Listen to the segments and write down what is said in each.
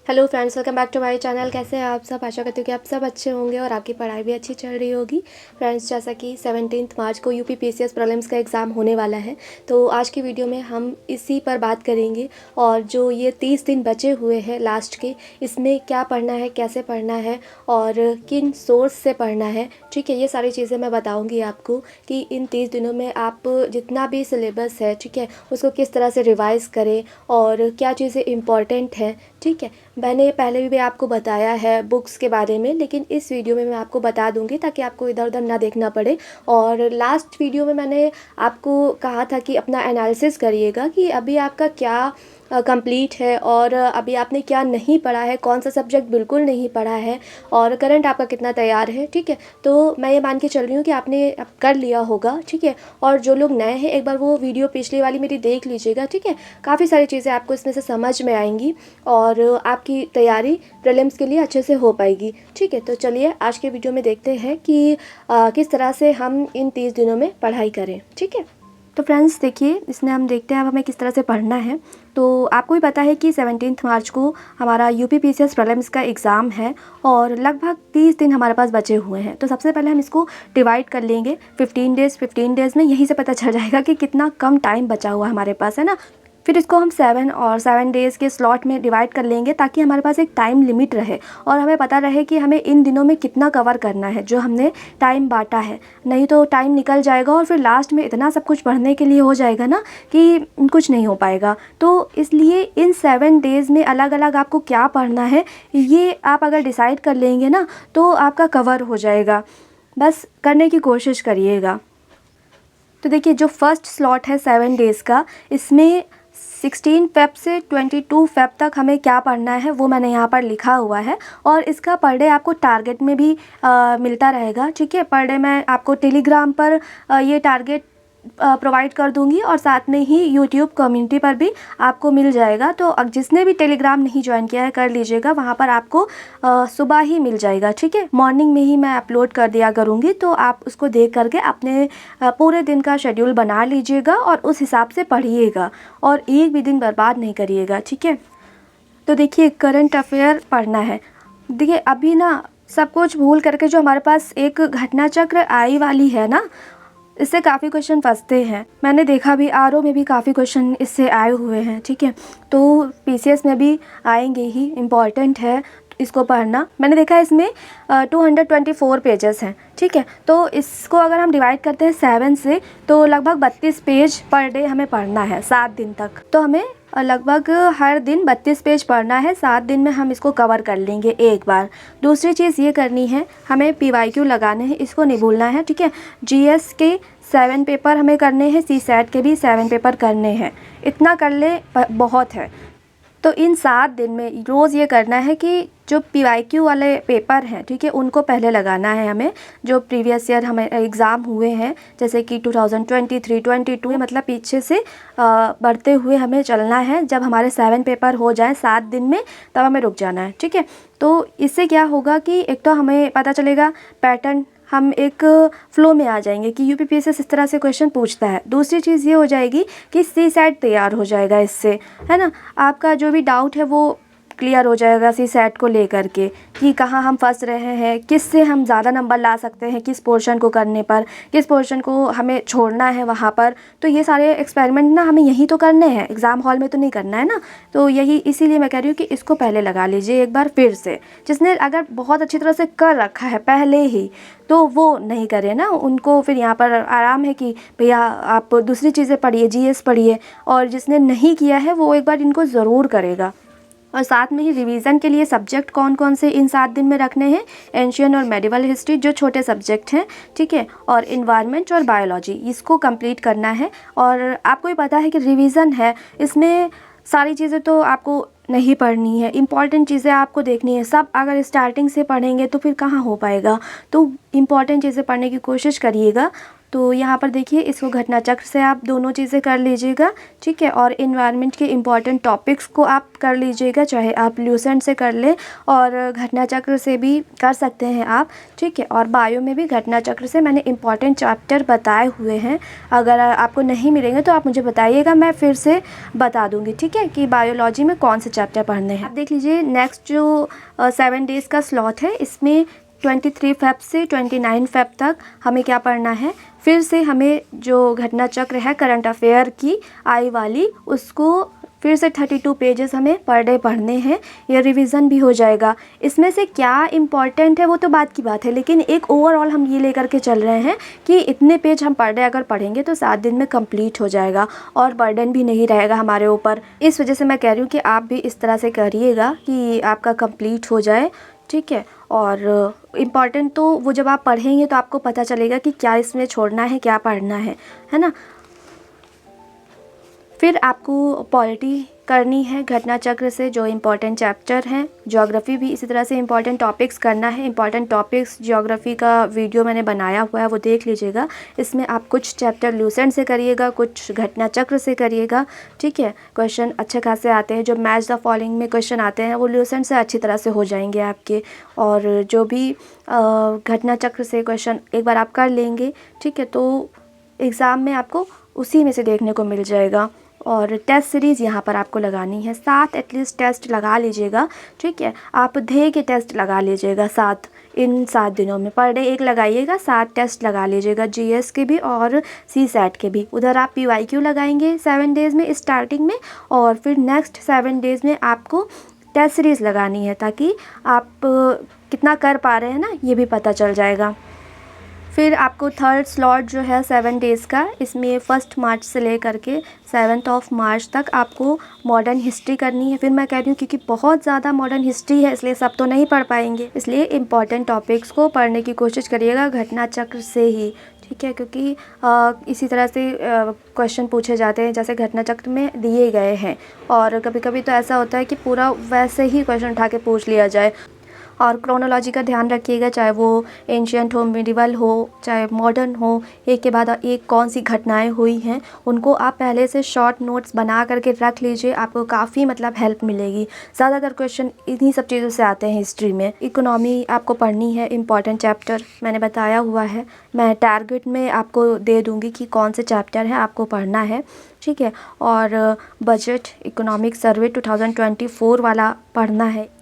Hello friends, welcome back to my channel. कैसे हैं आप सब? आशा करती हूँ कि आप सब अच्छे होंगे और आपकी पढ़ाई भी अच्छी चल रही होगी। फ्रेंड्स, जैसा कि 17 मार्च को यूपी पीसीएस प्रीलिम्स का एग्ज़ाम होने वाला है, तो आज की वीडियो में हम इसी पर बात करेंगे। और जो ये 30 दिन बचे हुए हैं लास्ट के, इसमें क्या पढ़ना है, कैसे पढ़ना है और किन सोर्स से पढ़ना है, ठीक है, ये सारी चीज़ें मैं बताऊँगी आपको कि इन 30 दिनों में आप जितना भी सिलेबस है, ठीक है, उसको किस तरह से रिवाइज़ करें और क्या चीज़ें इम्पॉर्टेंट हैं। ठीक है, मैंने पहले भी आपको बताया है बुक्स के बारे में, लेकिन इस वीडियो में मैं आपको बता दूंगी ताकि आपको इधर उधर ना देखना पड़े। और लास्ट वीडियो में मैंने आपको कहा था कि अपना एनालिसिस करिएगा कि अभी आपका क्या कंप्लीट है और अभी आपने क्या नहीं पढ़ा है, कौन सा सब्जेक्ट बिल्कुल नहीं पढ़ा है और करंट आपका कितना तैयार है। ठीक है, तो मैं ये मान के चल रही हूँ कि आपने अब कर लिया होगा। ठीक है, और जो लोग नए हैं एक बार वो वीडियो पिछली वाली मेरी देख लीजिएगा। ठीक है, काफ़ी सारी चीज़ें आपको इसमें से समझ में आएंगी और आपकी तैयारी प्रीलिम्स के लिए अच्छे से हो पाएगी। ठीक है, तो चलिए आज के वीडियो में देखते हैं कि किस तरह से हम इन 30 दिनों में पढ़ाई करें। ठीक है, तो फ्रेंड्स देखिए, इसमें हम देखते हैं अब हमें किस तरह से पढ़ना है। तो आपको भी पता है कि 17 मार्च को हमारा यूपी पीसीएस प्रीलिम्स का एग्ज़ाम है और लगभग 30 दिन हमारे पास बचे हुए हैं। तो सबसे पहले हम इसको डिवाइड कर लेंगे 15 डेज़ में। यहीं से पता चल जाएगा कि कितना कम टाइम बचा हुआ हमारे पास, है ना। फिर इसको हम 7 डेज़ के स्लॉट में डिवाइड कर लेंगे ताकि हमारे पास एक टाइम लिमिट रहे और हमें पता रहे कि हमें इन दिनों में कितना कवर करना है जो हमने टाइम बांटा है। नहीं तो टाइम निकल जाएगा और फिर लास्ट में इतना सब कुछ पढ़ने के लिए हो जाएगा ना कि कुछ नहीं हो पाएगा। तो इसलिए इन 7 डेज़ में अलग अलग आपको क्या पढ़ना है, ये आप अगर डिसाइड कर लेंगे ना तो आपका कवर हो जाएगा। बस करने की कोशिश करिएगा। तो देखिए, जो फर्स्ट स्लॉट है 7 डेज़ का, इसमें 16 फेब से 22 फेब तक हमें क्या पढ़ना है वो मैंने यहाँ पर लिखा हुआ है। और इसका पर डे आपको टारगेट में भी मिलता रहेगा। ठीक है, पर डे मैं आपको टेलीग्राम पर ये टारगेट प्रोवाइड कर दूंगी और साथ में ही यूट्यूब कम्युनिटी पर भी आपको मिल जाएगा। तो अब जिसने भी टेलीग्राम नहीं ज्वाइन किया है कर लीजिएगा, वहाँ पर आपको सुबह ही मिल जाएगा। ठीक है, मॉर्निंग में ही मैं अपलोड कर दिया करूँगी, तो आप उसको देख करके अपने पूरे दिन का शेड्यूल बना लीजिएगा और उस हिसाब से पढ़िएगा और एक भी दिन बर्बाद नहीं करिएगा। ठीक है, तो देखिए, करंट अफेयर पढ़ना है। देखिए, अभी ना सब कुछ भूल करके जो हमारे पास एक घटना चक्र आई वाली है ना, इससे काफ़ी क्वेश्चन फंसते हैं। मैंने देखा भी, आरओ में भी काफ़ी क्वेश्चन इससे आए हुए हैं। ठीक है, तो पीसीएस में भी आएंगे ही, इम्पॉर्टेंट है इसको पढ़ना। मैंने देखा है इसमें 224 पेजेस हैं। ठीक है, तो इसको अगर हम डिवाइड करते हैं 7 से तो लगभग 32 पेज पर डे हमें पढ़ना है 7 दिन तक। तो हमें लगभग हर दिन 32 पेज पढ़ना है। 7 दिन में हम इसको कवर कर लेंगे एक बार। दूसरी चीज़ ये करनी है, हमें पीवाईक्यू लगाने हैं, इसको नहीं भूलना है। ठीक है, जीएस के 7 पेपर हमें करने हैं, सीसैट के भी 7 पेपर करने हैं। इतना कर ले बहुत है। तो इन 7 दिन में रोज़ ये करना है कि जो पीवाईक्यू वाले पेपर हैं, ठीक है, उनको पहले लगाना है हमें। जो प्रीवियस ईयर हमें एग्ज़ाम हुए हैं, जैसे कि 2023, 22, मतलब पीछे से बढ़ते हुए हमें चलना है। जब हमारे 7 पेपर हो जाएं 7 दिन में, तब हमें रुक जाना है। ठीक है, तो इससे क्या होगा कि एक तो हमें पता चलेगा पैटर्न, हम एक फ़्लो में आ जाएंगे कि यूपी पीसीएस इस तरह से क्वेश्चन पूछता है। दूसरी चीज़ ये हो जाएगी कि सीसैट तैयार हो जाएगा इससे, है ना। आपका जो भी डाउट है वो क्लियर हो जाएगा सीसैट को लेकर के कि कहाँ हम फंस रहे हैं, किससे हम ज़्यादा नंबर ला सकते हैं, किस पोर्शन को करने पर, किस पोर्शन को हमें छोड़ना है वहाँ पर। तो ये सारे एक्सपेरिमेंट ना हमें यहीं तो करने हैं, एग्ज़ाम हॉल में तो नहीं करना है ना। तो यही इसीलिए मैं कह रही हूँ कि इसको पहले लगा लीजिए एक बार फिर से। जिसने अगर बहुत अच्छी तरह से कर रखा है पहले ही, तो वो नहीं करे ना, उनको फिर यहाँ पर आराम है कि भैया आप दूसरी चीज़ें पढ़िए, जीएस पढ़िए। और जिसने नहीं किया है वो एक बार इनको ज़रूर करेगा। और साथ में ही रिवीजन के लिए सब्जेक्ट कौन कौन से इन 7 दिन में रखने हैं, एंशियन और मेडिवल हिस्ट्री जो छोटे सब्जेक्ट हैं, ठीक है, और इन्वायरमेंट और बायोलॉजी, इसको कंप्लीट करना है। और आपको भी पता है कि रिवीजन है, इसमें सारी चीज़ें तो आपको नहीं पढ़नी है, इम्पॉर्टेंट चीज़ें आपको देखनी है। सब अगर स्टार्टिंग से पढ़ेंगे तो फिर कहाँ हो पाएगा। तो इम्पॉर्टेंट चीज़ें पढ़ने की कोशिश करिएगा। तो यहाँ पर देखिए इसको घटना चक्र से आप दोनों चीज़ें कर लीजिएगा, ठीक है। और इन्वायरमेंट के इम्पॉर्टेंट टॉपिक्स को आप कर लीजिएगा, चाहे आप ल्यूसेंट से कर लें और घटना चक्र से भी कर सकते हैं आप, ठीक है। और बायो में भी घटना चक्र से मैंने इम्पॉर्टेंट चैप्टर बताए हुए हैं। अगर आपको नहीं मिलेंगे तो आप मुझे बताइएगा, मैं फिर से बता दूँगी, ठीक है, कि बायोलॉजी में कौन से चैप्टर पढ़ने हैं। आप देख लीजिए नेक्स्ट जो 7 डेज़ का स्लॉट है, इसमें 23 फ़ेब से 29 फ़ेब तक हमें क्या पढ़ना है। फिर से हमें जो घटना चक्र है करंट अफेयर की आई वाली, उसको फिर से 32 पेजेस हमें पर डे पढ़ने हैं। ये रिवीजन भी हो जाएगा। इसमें से क्या इम्पॉर्टेंट है वो तो बात की बात है, लेकिन एक ओवरऑल हम ये लेकर के चल रहे हैं कि इतने पेज हम पर डे अगर पढ़ेंगे तो 7 दिन में कंप्लीट हो जाएगा और बर्डन भी नहीं रहेगा हमारे ऊपर। इस वजह से मैं कह रही हूँ कि आप भी इस तरह से करिएगा कि आपका कंप्लीट हो जाए, ठीक है। और इम्पॉर्टेंट तो वो जब आप पढ़ेंगे तो आपको पता चलेगा कि क्या इसमें छोड़ना है, क्या पढ़ना है ना। फिर आपको पॉलिटी करनी है घटना चक्र से, जो इम्पॉर्टेंट चैप्टर हैं। ज्योग्राफी भी इसी तरह से इम्पॉर्टेंट टॉपिक्स करना है। इम्पॉर्टेंट टॉपिक्स ज्योग्राफी का वीडियो मैंने बनाया हुआ है, वो देख लीजिएगा। इसमें आप कुछ चैप्टर ल्यूसेंट से करिएगा, कुछ घटना चक्र से करिएगा, ठीक है। क्वेश्चन अच्छे खासे आते हैं, जो मैच द फॉलोइंग में क्वेश्चन आते हैं वो ल्यूसेंट से अच्छी तरह से हो जाएंगे आपके। और जो भी घटना चक्र से क्वेश्चन एक बार आप कर लेंगे, ठीक है, तो एग्ज़ाम में आपको उसी में से देखने को मिल जाएगा। और टेस्ट सीरीज़ यहाँ पर आपको लगानी है, 7 एटलीस्ट टेस्ट लगा लीजिएगा, ठीक है। आप ध्येय के टेस्ट लगा लीजिएगा 7, इन 7 दिनों में पर डे 1 लगाइएगा, 7 टेस्ट लगा लीजिएगा, जीएस के भी और सीसैट के भी। उधर आप पीवाईक्यू लगाएंगे 7 डेज़ में स्टार्टिंग में, और फिर नेक्स्ट 7 डेज़ में आपको टेस्ट सीरीज़ लगानी है, ताकि आप कितना कर पा रहे हैं ना ये भी पता चल जाएगा। फिर आपको थर्ड स्लॉट जो है 7 डेज़ का, इसमें 1 मार्च से लेकर के 7 मार्च तक आपको मॉडर्न हिस्ट्री करनी है। फिर मैं कह रही हूँ क्योंकि बहुत ज़्यादा मॉडर्न हिस्ट्री है, इसलिए सब तो नहीं पढ़ पाएंगे, इसलिए इम्पॉर्टेंट टॉपिक्स को पढ़ने की कोशिश करिएगा घटना चक्र से ही, ठीक है। क्योंकि इसी तरह से क्वेश्चन पूछे जाते हैं जैसे घटना चक्र में दिए गए हैं, और कभी कभी तो ऐसा होता है कि पूरा वैसे ही क्वेश्चन उठा के पूछ लिया जाए। और क्रोनोलॉजी का ध्यान रखिएगा, चाहे वो एंशियंट हो, मिडिवल हो, चाहे मॉडर्न हो, एक के बाद एक कौन सी घटनाएं हुई हैं उनको आप पहले से शॉर्ट नोट्स बना करके रख लीजिए, आपको काफ़ी मतलब हेल्प मिलेगी। ज़्यादातर क्वेश्चन इन्हीं सब चीज़ों से आते हैं हिस्ट्री में। इकोनॉमी आपको पढ़नी है, इम्पॉर्टेंट चैप्टर मैंने बताया हुआ है, मैं टारगेट में आपको दे दूँगी कि कौन से चैप्टर हैं आपको पढ़ना है, ठीक है। और बजट इकोनॉमिक सर्वे 2024 वाला पढ़ना है।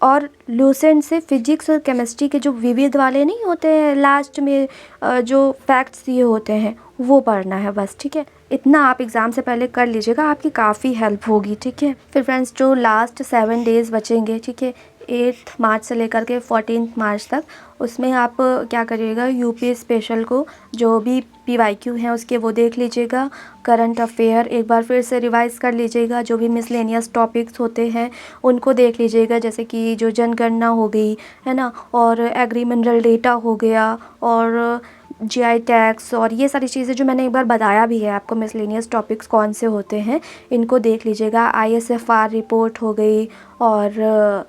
और लूसेंट से फिजिक्स और केमिस्ट्री के जो विविध वाले नहीं होते हैं लास्ट में जो फैक्ट्स दिए होते हैं वो पढ़ना है बस, ठीक है। इतना आप एग्ज़ाम से पहले कर लीजिएगा, आपकी काफ़ी हेल्प होगी, ठीक है। फिर फ्रेंड्स जो लास्ट 7 डेज़ बचेंगे, ठीक है, 8 मार्च से लेकर के 14 मार्च तक, उसमें आप क्या करिएगा, यूपी स्पेशल को जो भी पीवाईक्यू हैं उसके वो देख लीजिएगा। करंट अफेयर एक बार फिर से रिवाइज़ कर लीजिएगा, जो भी मिसलेनियस टॉपिक्स होते हैं उनको देख लीजिएगा, जैसे कि जो जनगणना हो गई है ना, और एग्री मिनरल डेटा हो गया, और जीआई टैक्स, और ये सारी चीज़ें जो मैंने एक बार बताया भी है आपको मिसलेनियस टॉपिक्स कौन से होते हैं, इनको देख लीजिएगा। ISFR रिपोर्ट हो गई, और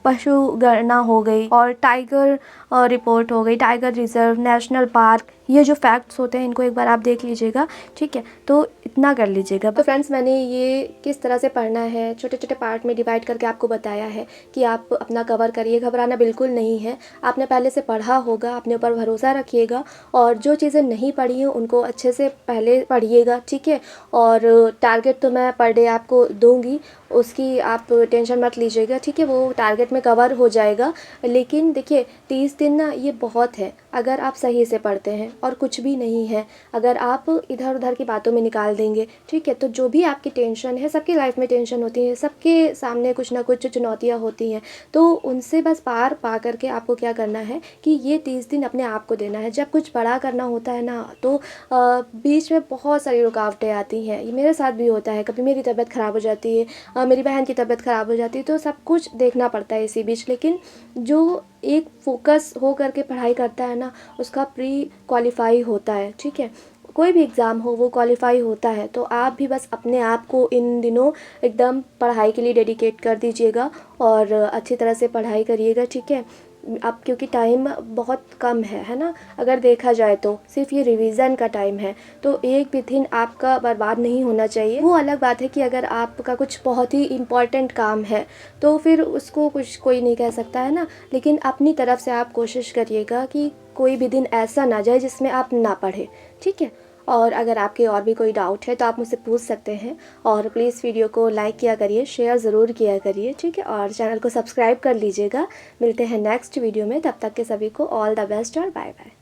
पशु गणना हो गई, और टाइगर रिपोर्ट हो गई, टाइगर रिजर्व, नेशनल पार्क, ये जो फैक्ट्स होते हैं इनको एक बार आप देख लीजिएगा, ठीक है। तो इतना कर लीजिएगा। तो फ्रेंड्स मैंने ये किस तरह से पढ़ना है छोटे छोटे पार्ट में डिवाइड करके आपको बताया है कि आप अपना कवर करिए, घबराना बिल्कुल नहीं है। आपने पहले से पढ़ा होगा, अपने ऊपर भरोसा रखिएगा, और जो चीज़ें नहीं पढ़ी हैं उनको अच्छे से पहले पढ़िएगा, ठीक है। और टारगेट तो मैं पर डे आपको दूँगी, उसकी आप टेंशन मत लीजिएगा, ठीक है, वो टारगेट में कवर हो जाएगा। लेकिन देखिए 30 दिन ना ये बहुत है अगर आप सही से पढ़ते हैं, और कुछ भी नहीं है अगर आप इधर उधर की बातों में निकाल देंगे, ठीक है। तो जो भी आपकी टेंशन है, सबकी लाइफ में टेंशन होती है, सबके सामने कुछ ना कुछ चुनौतियाँ होती हैं, तो उनसे बस पार पा करके आपको क्या करना है कि ये 30 दिन अपने आप को देना है। जब कुछ बड़ा करना होता है ना तो बीच में बहुत सारी रुकावटें आती हैं, ये मेरे साथ भी होता है, कभी मेरी तबीयत ख़राब हो जाती है, मेरी बहन की तबीयत ख़राब हो जाती है, तो सब कुछ देखना पड़ता है इसी बीच। लेकिन जो एक फोकस हो करके पढ़ाई करता है ना उसका प्री क्वालिफाई होता है, ठीक है। कोई भी एग्ज़ाम हो वो क्वालिफाई होता है। तो आप भी बस अपने आप को इन दिनों एकदम पढ़ाई के लिए डेडिकेट कर दीजिएगा और अच्छी तरह से पढ़ाई करिएगा, ठीक है। अब क्योंकि टाइम बहुत कम है ना, अगर देखा जाए तो सिर्फ ये रिवीज़न का टाइम है, तो एक भी दिन आपका बर्बाद नहीं होना चाहिए। वो अलग बात है कि अगर आपका कुछ बहुत ही इम्पॉर्टेंट काम है तो फिर उसको कुछ कोई नहीं कह सकता है ना, लेकिन अपनी तरफ से आप कोशिश करिएगा कि कोई भी दिन ऐसा ना जाए जिसमें आप ना पढ़ें, ठीक है। और अगर आपके और भी कोई डाउट है तो आप मुझसे पूछ सकते हैं, और प्लीज़ वीडियो को लाइक किया करिए, शेयर ज़रूर किया करिए, ठीक है, और चैनल को सब्सक्राइब कर लीजिएगा। मिलते हैं नेक्स्ट वीडियो में, तब तक के सभी को ऑल द बेस्ट और बाय बाय।